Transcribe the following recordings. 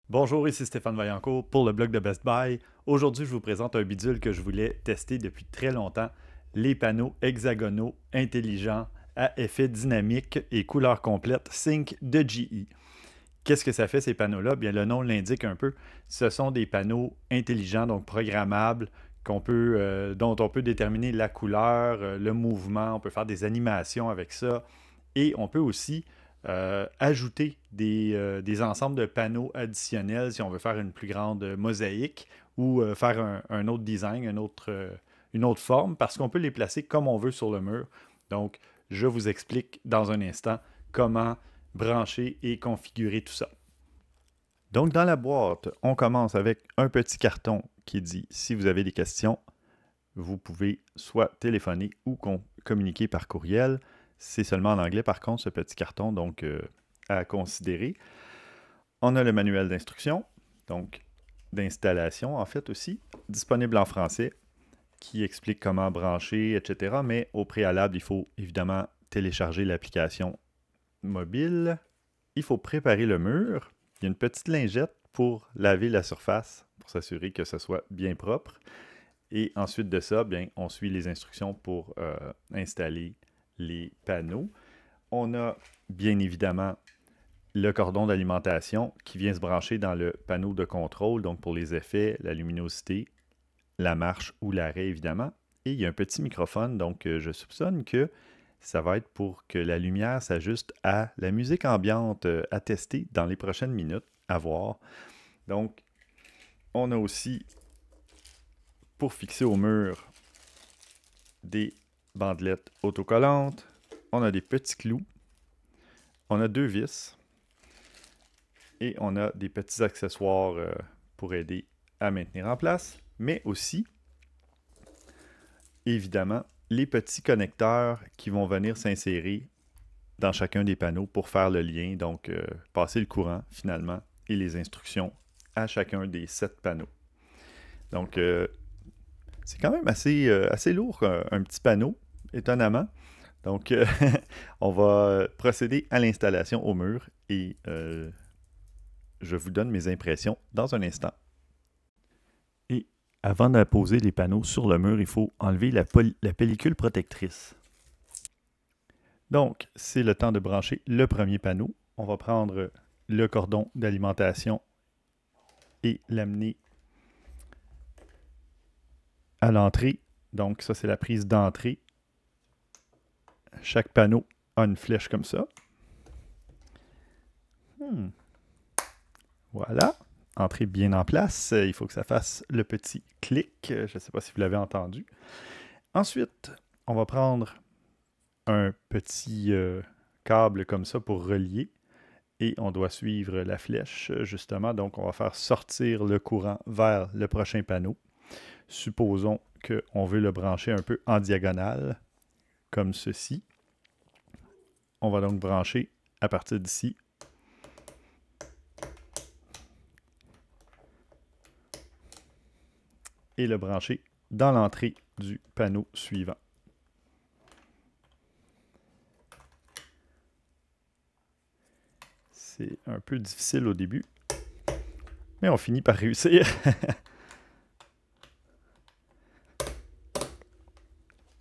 Bonjour, ici Stéphane Vaillancourt pour le blog de Best Buy. Aujourd'hui, je vous présente un bidule que je voulais tester depuis très longtemps, les panneaux hexagonaux intelligents à effet dynamique et couleur complète Sync de GE. Qu'est-ce que ça fait ces panneaux-là? Bien, le nom l'indique un peu. Ce sont des panneaux intelligents, donc programmables, dont on peut déterminer la couleur, le mouvement, on peut faire des animations avec ça. Et on peut aussi ajouter des ensembles de panneaux additionnels si on veut faire une plus grande mosaïque ou faire un autre design, une autre forme, parce qu'on peut les placer comme on veut sur le mur. Donc, je vous explique dans un instant comment brancher et configurer tout ça. Donc, dans la boîte, on commence avec un petit carton qui dit si vous avez des questions, vous pouvez soit téléphoner ou communiquer par courriel. C'est seulement en anglais, par contre, ce petit carton, donc à considérer. On a le manuel d'instruction, donc d'installation, en fait, aussi, disponible en français, qui explique comment brancher, etc. Mais au préalable, il faut évidemment télécharger l'application mobile. Il faut préparer le mur. Il y a une petite lingette pour laver la surface, pour s'assurer que ce soit bien propre. Et ensuite de ça, bien, on suit les instructions pour installer les panneaux. On a bien évidemment le cordon d'alimentation qui vient se brancher dans le panneau de contrôle, donc pour les effets, la luminosité, la marche ou l'arrêt évidemment. Et il y a un petit microphone, donc je soupçonne que ça va être pour que la lumière s'ajuste à la musique ambiante à tester dans les prochaines minutes, à voir. Donc, on a aussi, pour fixer au mur, des bandelettes autocollantes. On a des petits clous. On a deux vis. Et on a des petits accessoires pour aider à maintenir en place. Mais aussi, évidemment, les petits connecteurs qui vont venir s'insérer dans chacun des panneaux pour faire le lien, donc passer le courant finalement et les instructions à chacun des 7 panneaux. Donc, c'est quand même assez lourd, un petit panneau, étonnamment. Donc, on va procéder à l'installation au mur et je vous donne mes impressions dans un instant. Et avant d'apposer les panneaux sur le mur, il faut enlever la pellicule protectrice. Donc, c'est le temps de brancher le premier panneau. On va prendre le cordon d'alimentation et l'amener à l'entrée. Donc, ça, c'est la prise d'entrée. Chaque panneau a une flèche comme ça. Voilà. Entrée bien en place. Il faut que ça fasse le petit clic. Je ne sais pas si vous l'avez entendu. Ensuite, on va prendre un petit câble comme ça pour relier. Et on doit suivre la flèche, justement. Donc, on va faire sortir le courant vers le prochain panneau. Supposons qu'on veut le brancher un peu en diagonale, comme ceci. On va donc brancher à partir d'ici. Et le brancher dans l'entrée du panneau suivant. C'est un peu difficile au début, mais on finit par réussir.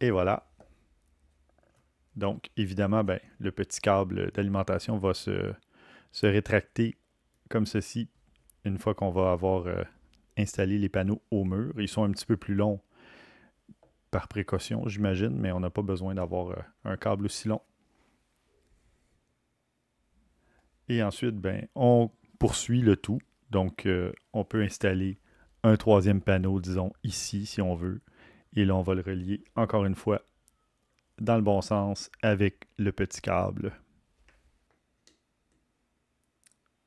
Et voilà. Donc, évidemment, ben, le petit câble d'alimentation va se rétracter comme ceci une fois qu'on va avoir installé les panneaux au mur. Ils sont un petit peu plus longs par précaution, j'imagine, mais on n'a pas besoin d'avoir un câble aussi long. Et ensuite, ben, on poursuit le tout. Donc, on peut installer un troisième panneau, disons, ici, si on veut. Et là, on va le relier, encore une fois, dans le bon sens, avec le petit câble.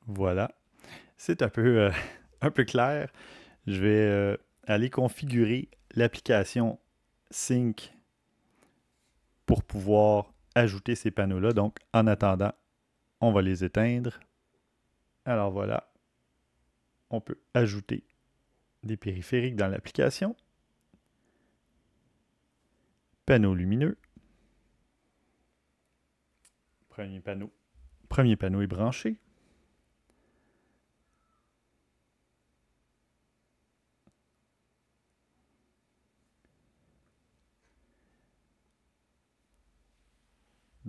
Voilà. C'est un peu clair. Je vais aller configurer l'application Sync pour pouvoir ajouter ces panneaux-là. Donc, en attendant, on va les éteindre. Alors voilà, on peut ajouter des périphériques dans l'application. Panneau lumineux. Premier panneau est branché.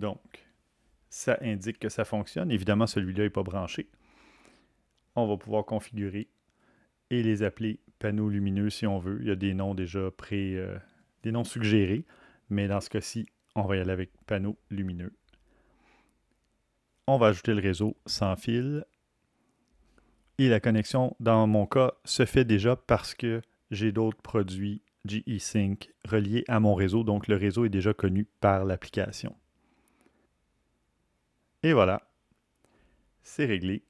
Donc, ça indique que ça fonctionne. Évidemment, celui-là n'est pas branché. On va pouvoir configurer et les appeler panneaux lumineux si on veut. Il y a des noms déjà des noms suggérés, mais dans ce cas-ci, on va y aller avec panneaux lumineux. On va ajouter le réseau sans fil. Et la connexion, dans mon cas, se fait déjà parce que j'ai d'autres produits GE Sync reliés à mon réseau, donc le réseau est déjà connu par l'application. Et voilà, c'est réglé.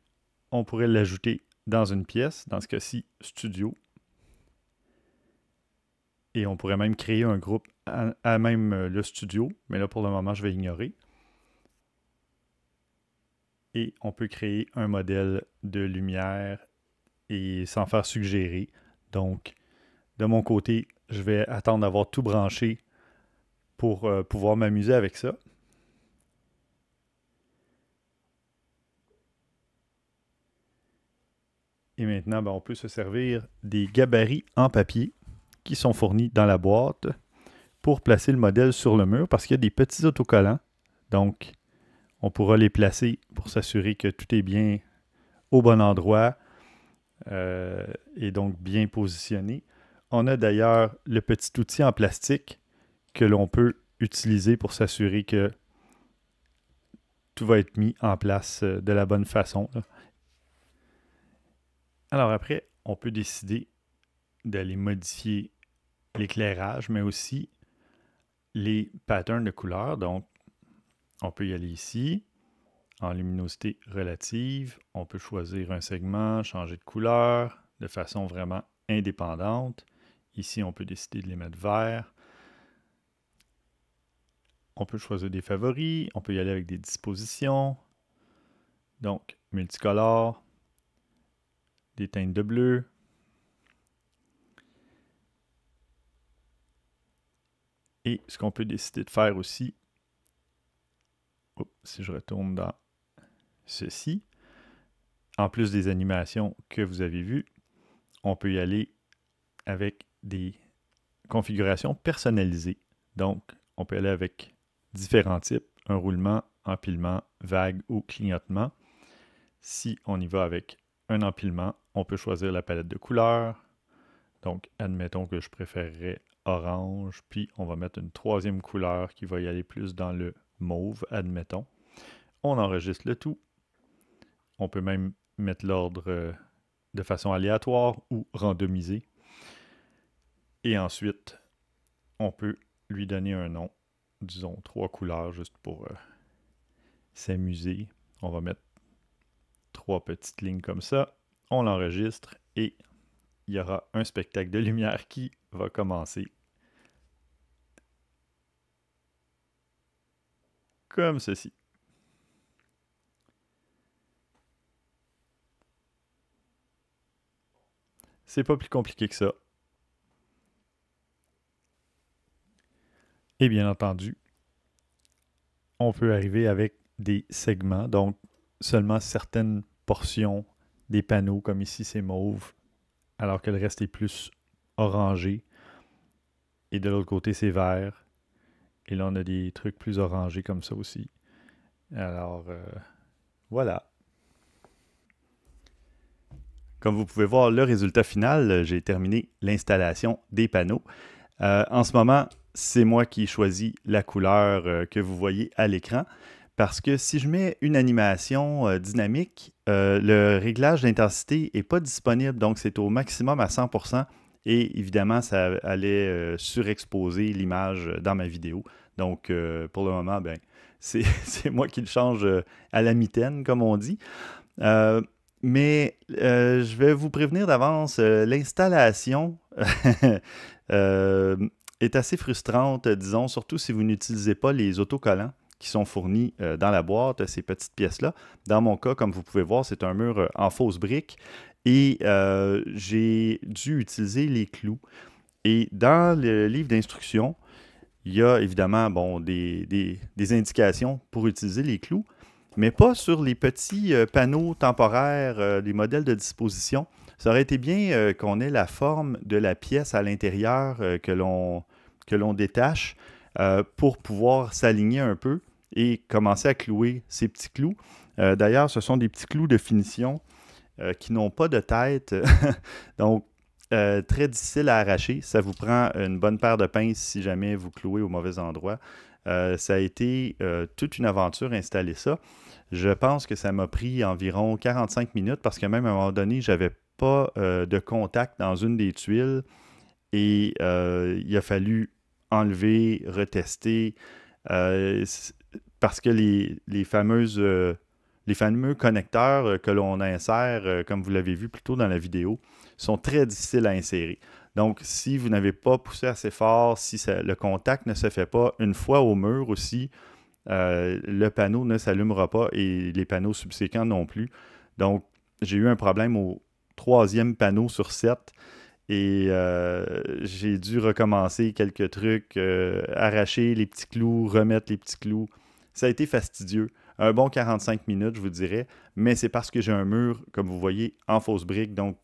On pourrait l'ajouter dans une pièce, dans ce cas-ci, studio. Et on pourrait même créer un groupe à même le studio, mais là pour le moment, je vais ignorer. Et on peut créer un modèle de lumière et s'en faire suggérer. Donc, de mon côté, je vais attendre d'avoir tout branché pour pouvoir m'amuser avec ça. Et maintenant, on peut se servir des gabarits en papier qui sont fournis dans la boîte pour placer le modèle sur le mur parce qu'il y a des petits autocollants. Donc, on pourra les placer pour s'assurer que tout est bien au bon endroit et donc bien positionné. On a d'ailleurs le petit outil en plastique que l'on peut utiliser pour s'assurer que tout va être mis en place de la bonne façon. Alors après, on peut décider d'aller modifier l'éclairage, mais aussi les patterns de couleurs. Donc, on peut y aller ici, en luminosité relative. On peut choisir un segment, changer de couleur de façon vraiment indépendante. Ici, on peut décider de les mettre verts. On peut choisir des favoris. On peut y aller avec des dispositions. Donc, multicolore, des teintes de bleu. Et ce qu'on peut décider de faire aussi, si je retourne dans ceci, en plus des animations que vous avez vues, on peut y aller avec des configurations personnalisées. Donc, on peut aller avec différents types, un roulement, empilement, vague ou clignotement. Si on y va avec un empilement, on peut choisir la palette de couleurs. Donc, admettons que je préférerais orange, puis on va mettre une troisième couleur qui va y aller plus dans le mauve, admettons. On enregistre le tout. On peut même mettre l'ordre de façon aléatoire ou randomisée. Et ensuite, on peut lui donner un nom, disons 3 couleurs, juste pour s'amuser. On va mettre 3 petites lignes comme ça. On l'enregistre et il y aura un spectacle de lumière qui va commencer. Comme ceci. C'est pas plus compliqué que ça. Et bien entendu, on peut arriver avec des segments, donc seulement certaines portions des panneaux, comme ici c'est mauve, alors que le reste est plus orangé. Et de l'autre côté c'est vert. Et là on a des trucs plus orangés comme ça aussi. Alors voilà. Comme vous pouvez voir, le résultat final, j'ai terminé l'installation des panneaux. En ce moment, c'est moi qui choisis la couleur que vous voyez à l'écran. Parce que si je mets une animation dynamique, le réglage d'intensité n'est pas disponible. Donc, c'est au maximum à 100%. Et évidemment, ça allait surexposer l'image dans ma vidéo. Donc, pour le moment, c'est moi qui le change à la mitaine, comme on dit. Mais je vais vous prévenir d'avance, l'installation est assez frustrante, disons, surtout si vous n'utilisez pas les autocollants qui sont fournis dans la boîte, ces petites pièces-là. Dans mon cas, comme vous pouvez voir, c'est un mur en fausse brique et j'ai dû utiliser les clous. Et dans le livre d'instructions, il y a évidemment des indications pour utiliser les clous, mais pas sur les petits panneaux temporaires, des modèles de disposition. Ça aurait été bien qu'on ait la forme de la pièce à l'intérieur que l'on détache pour pouvoir s'aligner un peu et commencer à clouer ces petits clous. D'ailleurs, ce sont des petits clous de finition qui n'ont pas de tête, donc très difficile à arracher. Ça vous prend une bonne paire de pinces si jamais vous clouez au mauvais endroit. Ça a été toute une aventure installer ça. Je pense que ça m'a pris environ 45 minutes parce que même à un moment donné, j'avais pas de contact dans une des tuiles et il a fallu enlever, retester parce que les fameux connecteurs que l'on insère, comme vous l'avez vu plus tôt dans la vidéo, sont très difficiles à insérer. Donc, si vous n'avez pas poussé assez fort, si le contact ne se fait pas une fois au mur aussi, le panneau ne s'allumera pas et les panneaux subséquents non plus. Donc, j'ai eu un problème au 3e panneau sur 7 et j'ai dû recommencer quelques trucs, arracher les petits clous, remettre les petits clous. Ça a été fastidieux. Un bon 45 minutes, je vous dirais, mais c'est parce que j'ai un mur, comme vous voyez, en fausse brique, donc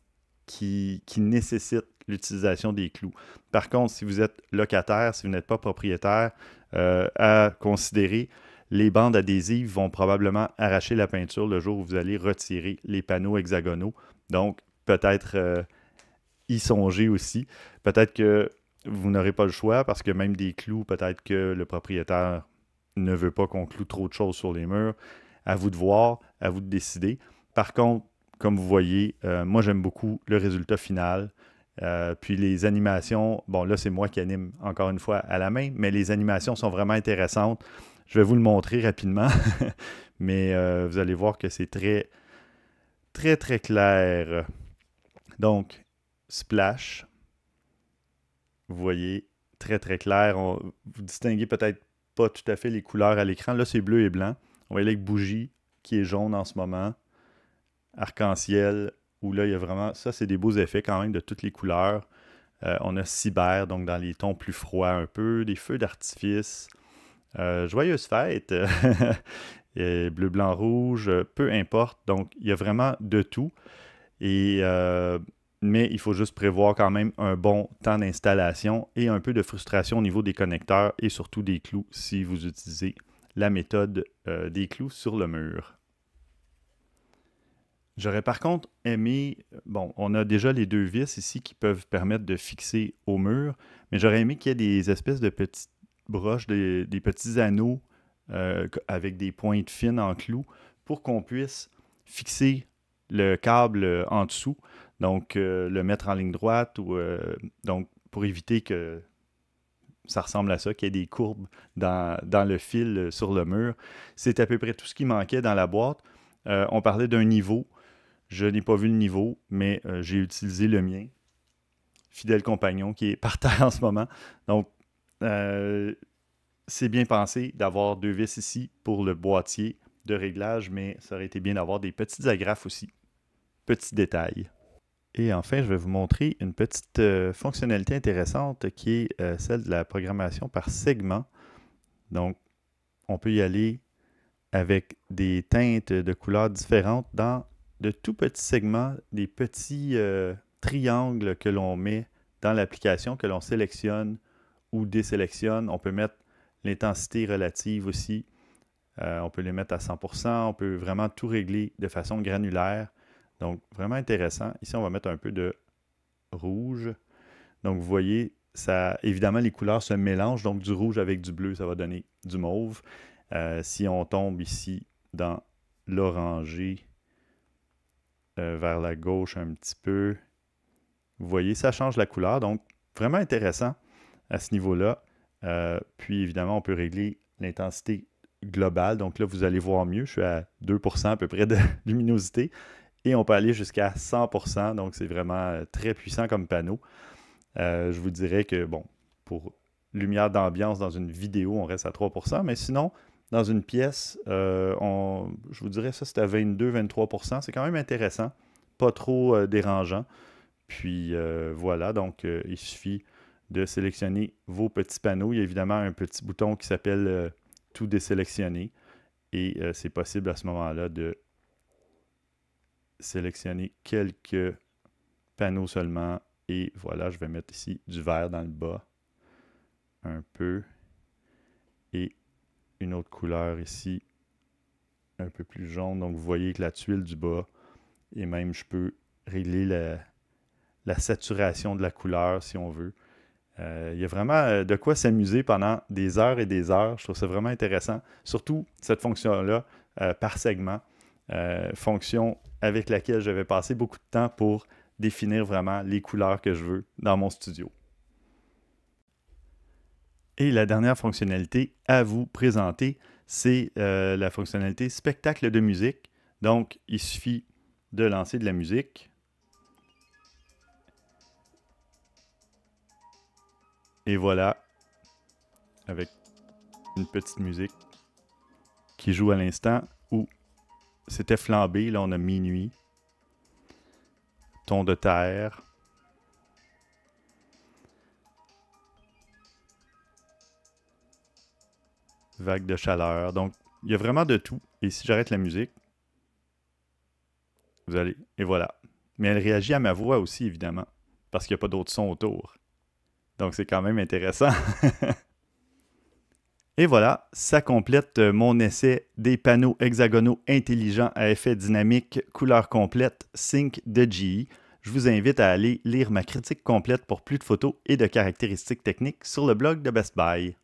qui nécessite l'utilisation des clous. Par contre, si vous êtes locataire, si vous n'êtes pas propriétaire, à considérer, les bandes adhésives vont probablement arracher la peinture le jour où vous allez retirer les panneaux hexagonaux. Donc, peut-être y songer aussi. Peut-être que vous n'aurez pas le choix parce que même des clous, peut-être que le propriétaire ne veut pas qu'on cloue trop de choses sur les murs. À vous de voir, à vous de décider. Par contre, comme vous voyez, moi j'aime beaucoup le résultat final. Puis les animations, bon là c'est moi qui anime encore une fois à la main, mais les animations sont vraiment intéressantes. Je vais vous le montrer rapidement, mais vous allez voir que c'est très, très, très clair. Donc, splash, vous voyez, très, très clair. Vous distinguez peut-être pas tout à fait les couleurs à l'écran. Là, c'est bleu et blanc. On voit avec bougie qui est jaune en ce moment. Arc-en-ciel, où là, il y a vraiment... Ça, c'est des beaux effets quand même de toutes les couleurs. On a cyber, donc dans les tons plus froids un peu. Des feux d'artifice. Joyeuse fête. Bleu, blanc, rouge. Peu importe. Donc, il y a vraiment de tout. Mais il faut juste prévoir quand même un bon temps d'installation et un peu de frustration au niveau des connecteurs et surtout des clous si vous utilisez la méthode des clous sur le mur. J'aurais par contre aimé, bon, on a déjà les 2 vis ici qui peuvent permettre de fixer au mur, mais j'aurais aimé qu'il y ait des espèces de petites broches, des petits anneaux avec des pointes fines en clous pour qu'on puisse fixer le câble en dessous, donc le mettre en ligne droite ou donc pour éviter que ça ressemble à ça, qu'il y ait des courbes dans le fil sur le mur. C'est à peu près tout ce qui manquait dans la boîte. On parlait d'un niveau. Je n'ai pas vu le niveau, mais j'ai utilisé le mien. Fidèle compagnon qui est par terre en ce moment. Donc, c'est bien pensé d'avoir 2 vis ici pour le boîtier de réglage, mais ça aurait été bien d'avoir des petites agrafes aussi. Petit détail. Et enfin, je vais vous montrer une petite fonctionnalité intéressante qui est celle de la programmation par segment. Donc, on peut y aller avec des teintes de couleurs différentes dans de tout petits segments, des petits triangles que l'on met dans l'application, que l'on sélectionne ou désélectionne. On peut mettre l'intensité relative aussi. On peut les mettre à 100%. On peut vraiment tout régler de façon granulaire. Donc, vraiment intéressant. Ici, on va mettre un peu de rouge. Donc, vous voyez, ça, évidemment, les couleurs se mélangent. Donc, du rouge avec du bleu, ça va donner du mauve. Si on tombe ici dans l'orangé vers la gauche un petit peu, vous voyez, ça change la couleur. Donc, vraiment intéressant à ce niveau-là. Puis, évidemment, on peut régler l'intensité globale. Donc là, vous allez voir mieux. Je suis à 2% à peu près de luminosité. Et on peut aller jusqu'à 100%. Donc, c'est vraiment très puissant comme panneau. Je vous dirais que, bon, pour lumière d'ambiance dans une vidéo, on reste à 3%. Mais sinon, dans une pièce, je vous dirais ça, c'est à 22-23%. C'est quand même intéressant. Pas trop dérangeant. Puis voilà, donc il suffit de sélectionner vos petits panneaux. Il y a évidemment un petit bouton qui s'appelle Tout désélectionner. Et c'est possible à ce moment-là de sélectionner quelques panneaux seulement. Et voilà, je vais mettre ici du vert dans le bas. Un peu. Et une autre couleur ici, un peu plus jaune. Donc, vous voyez que la tuile du bas, et même je peux régler la saturation de la couleur si on veut. Il y a vraiment de quoi s'amuser pendant des heures et des heures. Je trouve ça vraiment intéressant. Surtout cette fonction-là, par segment, fonction avec laquelle je vais passer beaucoup de temps pour définir vraiment les couleurs que je veux dans mon studio. Et la dernière fonctionnalité à vous présenter, c'est la fonctionnalité spectacle de musique. Donc, il suffit de lancer de la musique. Et voilà, avec une petite musique qui joue à l'instant où c'était flambé. Là, on a minuit, ton de terre, vague de chaleur. Donc, il y a vraiment de tout. Et si j'arrête la musique, vous allez... Et voilà. Mais elle réagit à ma voix aussi, évidemment, parce qu'il n'y a pas d'autres sons autour. Donc, c'est quand même intéressant. Et voilà, ça complète mon essai des panneaux hexagonaux intelligents à effet dynamique couleur complète Sync de GE. Je vous invite à aller lire ma critique complète pour plus de photos et de caractéristiques techniques sur le blog de Best Buy.